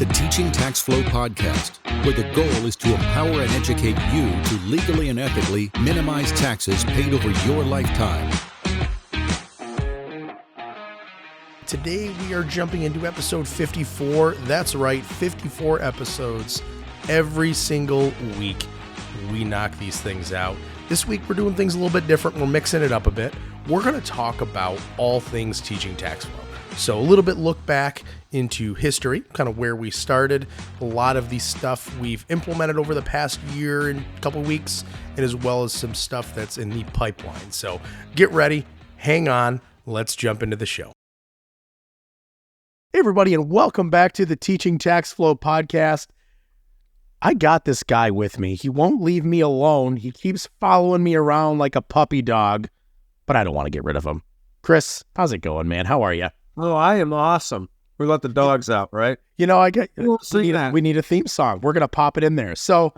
the Teaching Tax Flow podcast, where the goal is to empower and educate you to legally and ethically minimize taxes paid over your lifetime. Today we are jumping into episode 54. That's right, 54 episodes. Every single week we knock these things out. This week we're doing things a little bit different. We're mixing it up a bit. We're going to talk about all things teaching tax flow. So a little bit look back into history, kind of where we started, a lot of the stuff we've implemented over the past year and a couple weeks, and as well as some stuff that's in the pipeline. So get ready, hang on, let's jump into the show. Hey everybody, and welcome back to the Teaching Tax Flow podcast. I got this guy with me. He won't leave me alone. He keeps following me around like a puppy dog, but I don't want to get rid of him. Chris, how's it going, man? How are you? Oh, I am awesome. We let the dogs out, right? You know, we need a theme song. We're going to pop it in there. So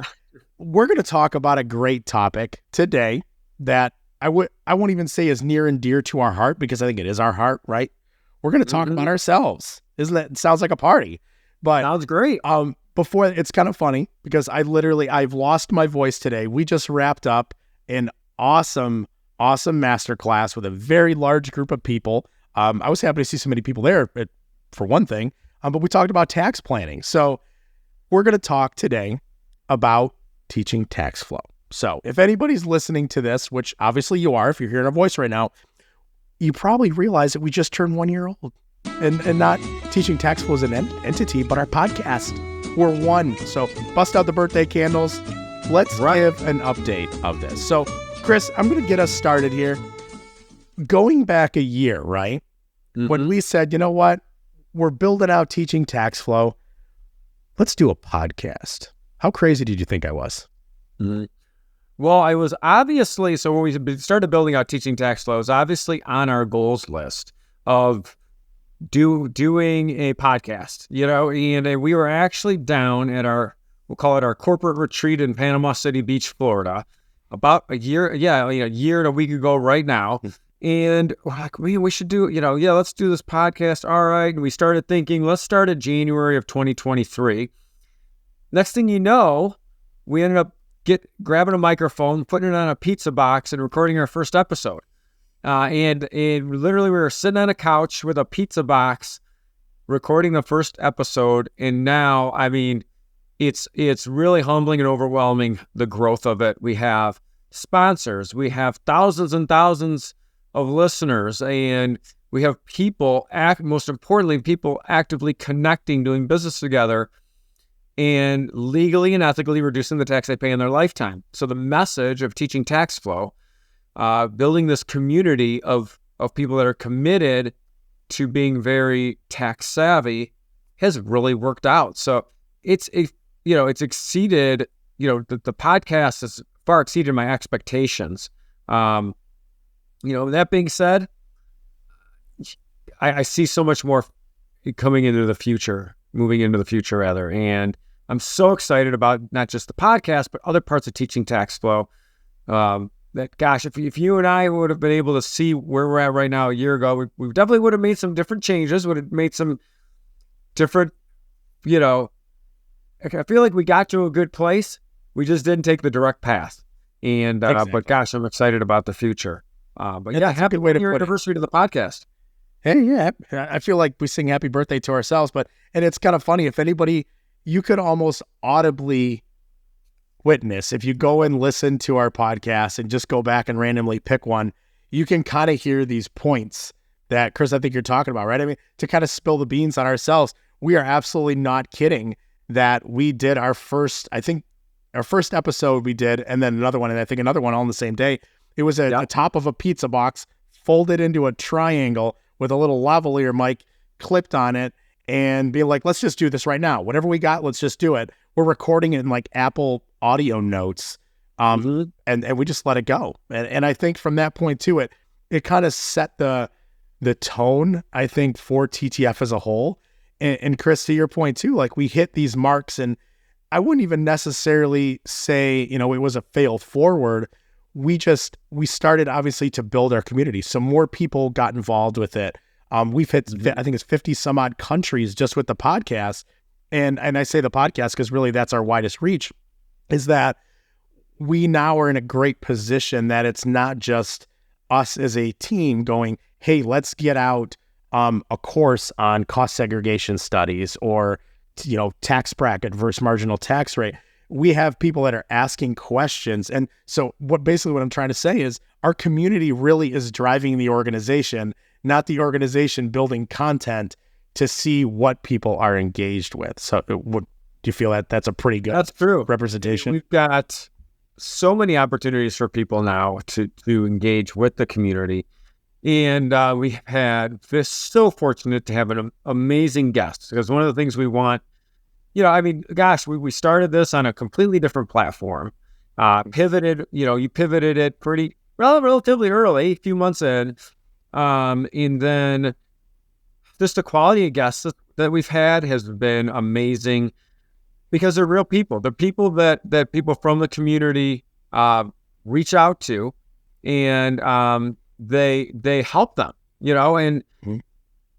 we're going to talk about a great topic today that I won't even say is near and dear to our heart, because I think it is our heart, right? We're going to talk about ourselves. It sounds like a party, but sounds great. Before, it's kind of funny because I've lost my voice today. We just wrapped up an awesome masterclass with a very large group of people. I was happy to see so many people there, for one thing, but we talked about tax planning. So we're going to talk today about teaching tax flow. So if anybody's listening to this, which obviously you are, if you're hearing our voice right now, you probably realize that we just turned 1 year old and not teaching tax flow as an entity, but our podcast. We're one. So bust out the birthday candles. Let's give an update of this. So Chris, I'm going to get us started here. Going back a year, right? Mm-hmm. When we said, you know what, we're building out teaching tax flow. Let's do a podcast. How crazy did you think I was? Mm-hmm. Well, I was obviously, so when we started building out teaching tax flow, it was obviously on our goals list of doing a podcast, and we were actually down at we'll call it our corporate retreat in Panama City Beach, Florida, about a year and a week ago right now. And we're like, we should do, let's do this podcast. All right. And we started thinking, let's start in January of 2023. Next thing you know, we ended up grabbing a microphone, putting it on a pizza box and recording our first episode. And literally we were sitting on a couch with a pizza box, recording the first episode. And now, I mean, it's really humbling and overwhelming, the growth of it. We have sponsors, we have thousands and thousands of listeners, and we have most importantly, people actively connecting, doing business together, and legally and ethically reducing the tax they pay in their lifetime. So the message of teaching tax flow, building this community of people that are committed to being very tax savvy, has really worked out. So it's exceeded, the podcast has far exceeded my expectations. That being said, I see so much more moving into the future rather. And I'm so excited about not just the podcast, but other parts of teaching tax flow. If you and I would have been able to see where we're at right now a year ago, we definitely would have made some different changes, would have made some different, I feel like we got to a good place. We just didn't take the direct path. And, exactly. But gosh, I'm excited about the future. Happy way to put anniversary to the podcast. Hey, yeah, I feel like we sing happy birthday to ourselves, and it's kind of funny. If anybody, you could almost audibly witness, if you go and listen to our podcast and just go back and randomly pick one, you can kind of hear these points that, Chris, I think you're talking about, right? I mean, to kind of spill the beans on ourselves, we are absolutely not kidding that we did our first episode we did, and then another one, and I think another one all on the same day. It was the top of a pizza box folded into a triangle with a little lavalier mic clipped on it, and be like, let's just do this right now. Whatever we got, let's just do it. We're recording it in like Apple audio notes, and we just let it go. And I think from that point to it kind of set the tone, I think, for TTF as a whole. And Chris, to your point too, like we hit these marks, and I wouldn't even necessarily say, it was a fail forward. We started obviously to build our community. So more people got involved with it. We've hit, I think it's 50 some odd countries just with the podcast. and I say the podcast because really that's our widest reach, is that we now are in a great position that it's not just us as a team going, hey, let's get out a course on cost segregation studies or, tax bracket versus marginal tax rate. We have people that are asking questions. And so what I'm trying to say is our community really is driving the organization, not the organization building content to see what people are engaged with. So do you feel that that's a pretty good That's true. representation? We've got so many opportunities for people now to engage with the community. And we've had this so fortunate to have an amazing guest, because one of the things we want, we started this on a completely different platform, pivoted, you pivoted it relatively early, a few months in. And then just the quality of guests that we've had has been amazing, because they're real people. They're people that people from the community reach out to, and they help them, and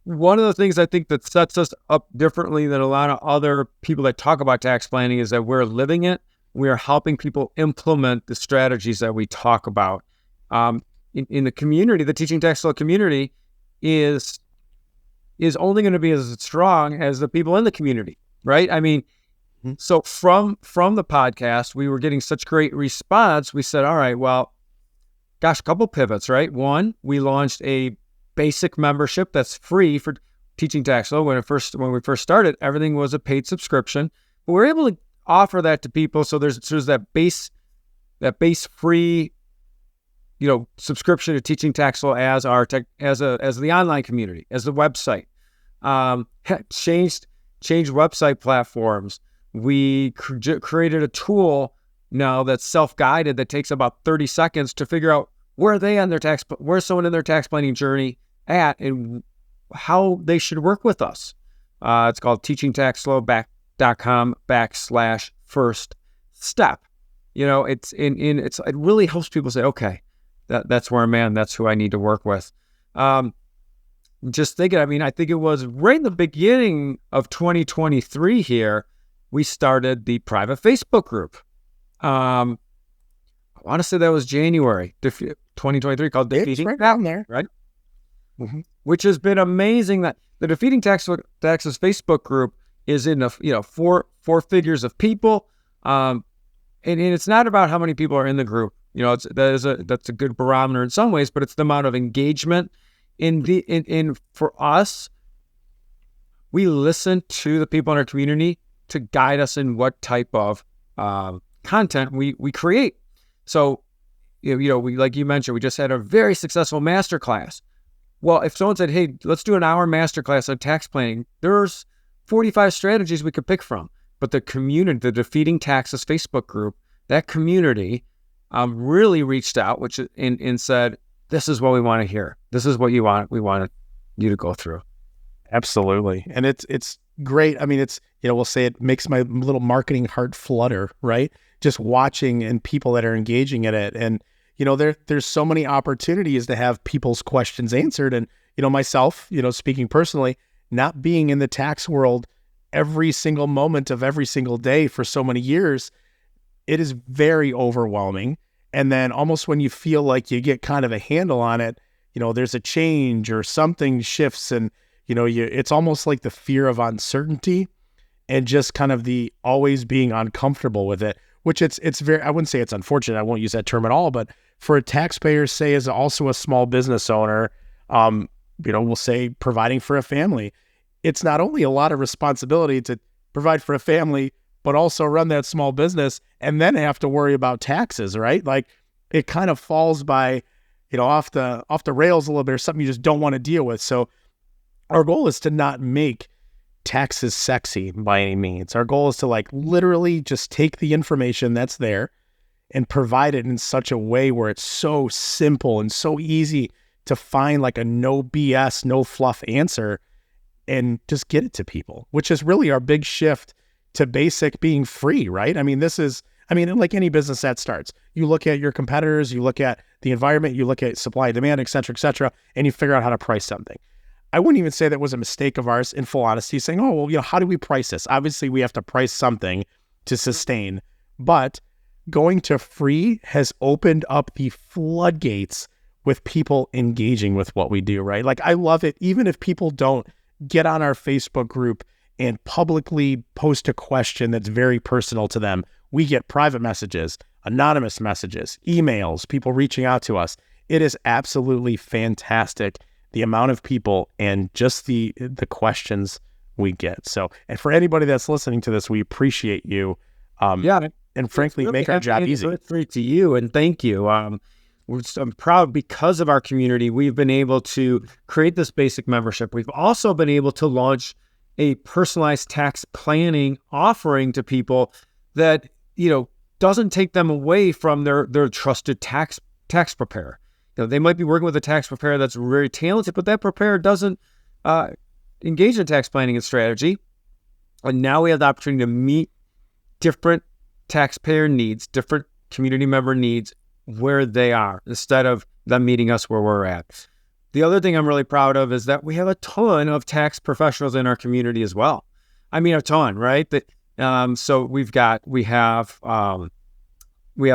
one of the things I think that sets us up differently than a lot of other people that talk about tax planning is that we're living it. We are helping people implement the strategies that we talk about. In the community, the teaching tax law community is only going to be as strong as the people in the community, right? I mean, so from the podcast, we were getting such great response. We said, all right, well, gosh, a couple pivots, right? One, we launched a basic membership that's free for teaching tax law. When we first started, everything was a paid subscription, but we're able to offer that to people. So there's that base free, subscription to teaching tax law as the online community, as the website. Changed website platforms. We created a tool now that's self-guided that takes about 30 seconds to figure out where's someone in their tax planning journey at and how they should work with us. It's called teachingtaxlaw.com/first step. It really helps people say, okay, that's where I'm at, and that's who I need to work with. Just thinking, I think it was right in the beginning of 2023 here, we started the private Facebook group. I want to say that was January 2023, called Defeating right down there, right? Mm-hmm. Which has been amazing. That the Defeating Taxes Facebook group is in four figures of people, and it's not about how many people are in the group. That's a good barometer in some ways, but it's the amount of engagement. For us, we listen to the people in our community to guide us in what type of content we create. So, we, like you mentioned, we just had a very successful masterclass. Well, if someone said, hey, let's do an hour masterclass on tax planning, there's 45 strategies we could pick from. But the community, the Defeating Taxes Facebook group, that community really reached out, and said, this is what we want to hear. This is what we want you to go through. Absolutely. And it's great. We'll say it makes my little marketing heart flutter, right? Just watching and people that are engaging in it. And, there's so many opportunities to have people's questions answered. And, myself, speaking personally, not being in the tax world every single moment of every single day for so many years, it is very overwhelming. And then almost when you feel like you get kind of a handle on it, there's a change or something shifts, and, it's almost like the fear of uncertainty and just kind of the always being uncomfortable with it, which it's very, I wouldn't say it's unfortunate. I won't use that term at all, but for a taxpayer, say, as also a small business owner, we'll say providing for a family, it's not only a lot of responsibility to provide for a family, but also run that small business and then have to worry about taxes, right? Like it kind of falls by, off the rails a little bit, or something you just don't want to deal with. So our goal is to not make taxes sexy by any means. Our goal is to literally just take the information that's there and provide it in such a way where it's so simple and so easy to find a no BS, no fluff answer and just get it to people, which is really our big shift to basic being free, right? Like any business that starts, you look at your competitors, you look at the environment, you look at supply and demand, et cetera, and you figure out how to price something. I wouldn't even say that was a mistake of ours, in full honesty, saying, oh, well, how do we price this? Obviously, we have to price something to sustain, but going to free has opened up the floodgates with people engaging with what we do, right? Like, I love it. Even if people don't get on our Facebook group and publicly post a question that's very personal to them, we get private messages, anonymous messages, emails, people reaching out to us. It is absolutely fantastic, the amount of people and just the questions we get. So, and for anybody that's listening to this, we appreciate you. And frankly, really make our job easy. It's great to you, and thank you. I'm proud because of our community. We've been able to create this basic membership. We've also been able to launch a personalized tax planning offering to people that, doesn't take them away from their trusted tax preparer. They might be working with a tax preparer that's very talented, but that preparer doesn't engage in tax planning and strategy. And now we have the opportunity to meet different taxpayer needs, different community member needs where they are, instead of them meeting us where we're at. The other thing I'm really proud of is that we have a ton of tax professionals in our community as well. I mean, a ton, right? So we have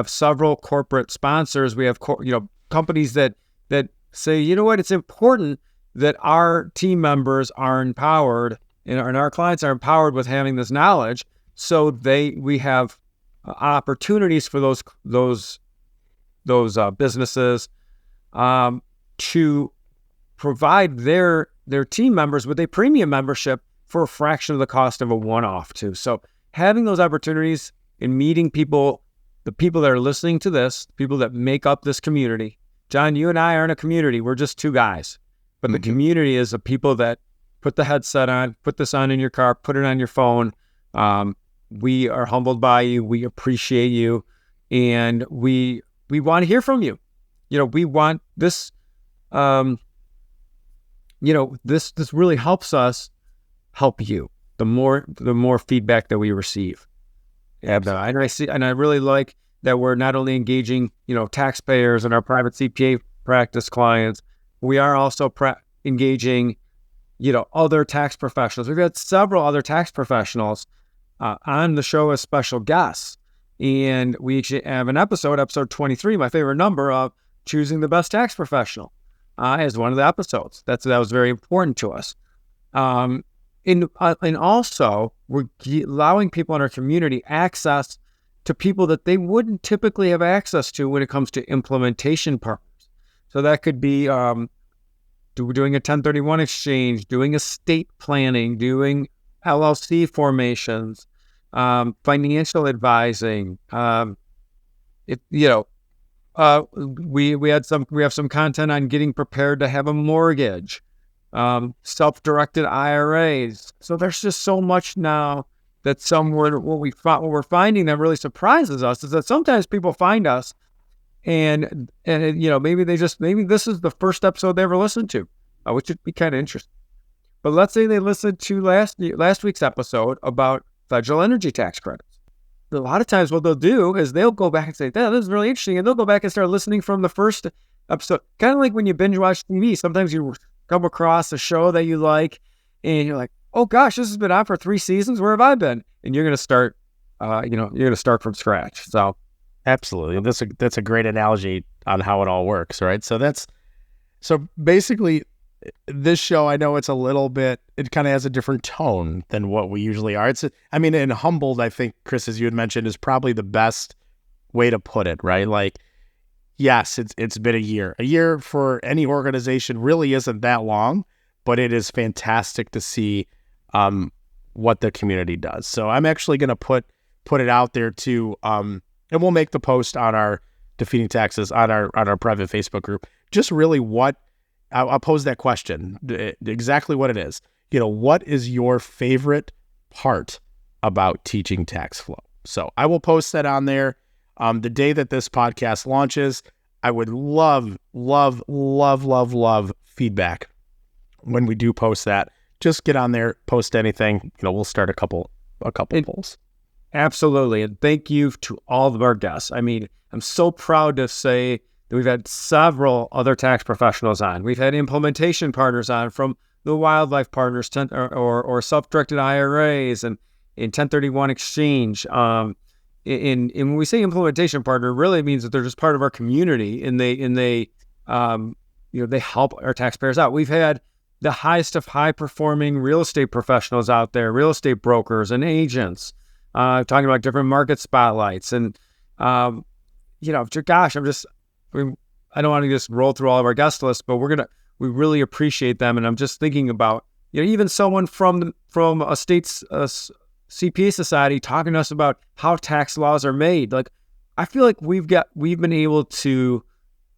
several corporate sponsors. We have companies that say, it's important that our team members are empowered and our clients are empowered with having this knowledge. So we have opportunities for those businesses to provide their team members with a premium membership for a fraction of the cost of a one-off too. So having those opportunities and meeting people, the people that are listening to this, people that make up this community. John, you and I are in a community. We're just two guys, but the community is the people that put the headset on, put this on in your car, put it on your phone. We are humbled by you. We appreciate you. And we want to hear from you. We want this, this really helps us help you. The more feedback that we receive. Absolutely. And I really like that we're not only engaging, taxpayers and our private CPA practice clients, we are also engaging, other tax professionals. We've had several other tax professionals on the show as special guests. And we actually have an episode 23, my favorite number, of choosing the best tax professional as one of the episodes. That was very important to us. And also, we're allowing people in our community access to people that they wouldn't typically have access to when it comes to implementation partners. So that could be doing a 1031 exchange, doing estate planning, doing LLC formations, financial advising. We have some content on getting prepared to have a mortgage, self-directed IRAs. So there's just so much now that what we're finding that really surprises us is that sometimes people find us and maybe this is the first episode they ever listened to, which would be kind of interesting. But let's say they listened to last week's episode about federal energy tax credits. A lot of times what they'll do is they'll go back and say, this is really interesting. And they'll go back and start listening from the first episode. Kind of like when you binge watch TV. Sometimes you come across a show that you like and you're like, oh gosh, this has been on for 3 seasons. Where have I been? And you're going to start, from scratch. So absolutely. That's a great analogy on how it all works, right? So basically this show, I know it's a little bit, it kind of has a different tone than what we usually are. And humbled, I think, Chris, as you had mentioned, is probably the best way to put it, right? Like, yes, it's been a year. A year for any organization really isn't that long, but it is fantastic to see what the community does. So I'm actually going to put it out there too, and we'll make the post on our Defeating Taxes on our private Facebook group. Just really I'll pose that question, exactly what it is. What is your favorite part about teaching tax flow? So I will post that on there. The day that this podcast launches, I would love, love, love, love, love feedback when we do post that. Just get on there, post anything. We'll start a couple polls. Absolutely. And thank you to all of our guests. I mean, I'm so proud to say that we've had several other tax professionals on. We've had implementation partners on from the wildlife partners, or self-directed IRAs and in 1031 exchange. In when we say implementation partner, really it means that they're just part of our community, and they help our taxpayers out. We've had the highest of high-performing real estate professionals out there, real estate brokers and agents, talking about different market spotlights. And, gosh, I don't want to just roll through all of our guest lists, but we really appreciate them. And I'm just thinking about, even someone from a state's CPA society talking to us about how tax laws are made. Like, I feel like we've been able to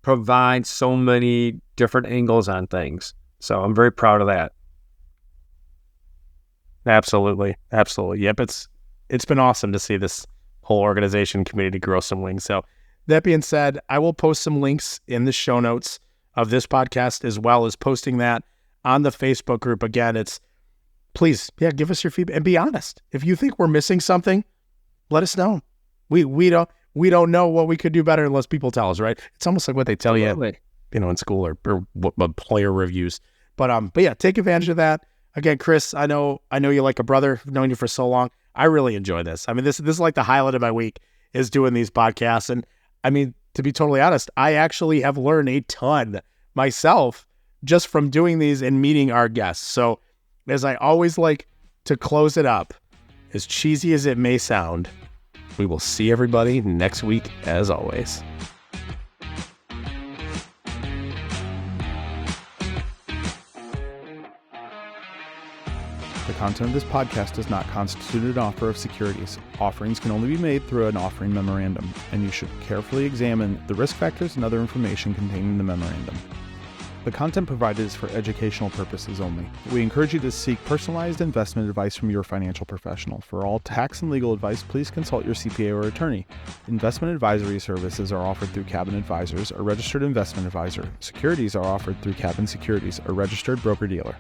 provide so many different angles on things. So I'm very proud of that. Absolutely. Yep. It's been awesome to see this whole organization community grow some wings. So that being said, I will post some links in the show notes of this podcast, as well as posting that on the Facebook group. Again, please, give us your feedback and be honest. If you think we're missing something, let us know. We don't know what we could do better unless people tell us, right? It's almost like what they tell you, in school or what player reviews. But yeah, take advantage of that. Again, Chris, I know you like a brother. I've known you for so long. I really enjoy this. I mean, this is like the highlight of my week, is doing these podcasts. And I mean, to be totally honest, I actually have learned a ton myself just from doing these and meeting our guests. So as I always like to close it up, as cheesy as it may sound, we will see everybody next week as always. The content of this podcast does not constitute an offer of securities. Offerings can only be made through an offering memorandum, and you should carefully examine the risk factors and other information contained in the memorandum. The content provided is for educational purposes only. We encourage you to seek personalized investment advice from your financial professional. For all tax and legal advice, please consult your CPA or attorney. Investment advisory services are offered through Cabin Advisors, a registered investment advisor. Securities are offered through Cabin Securities, a registered broker-dealer.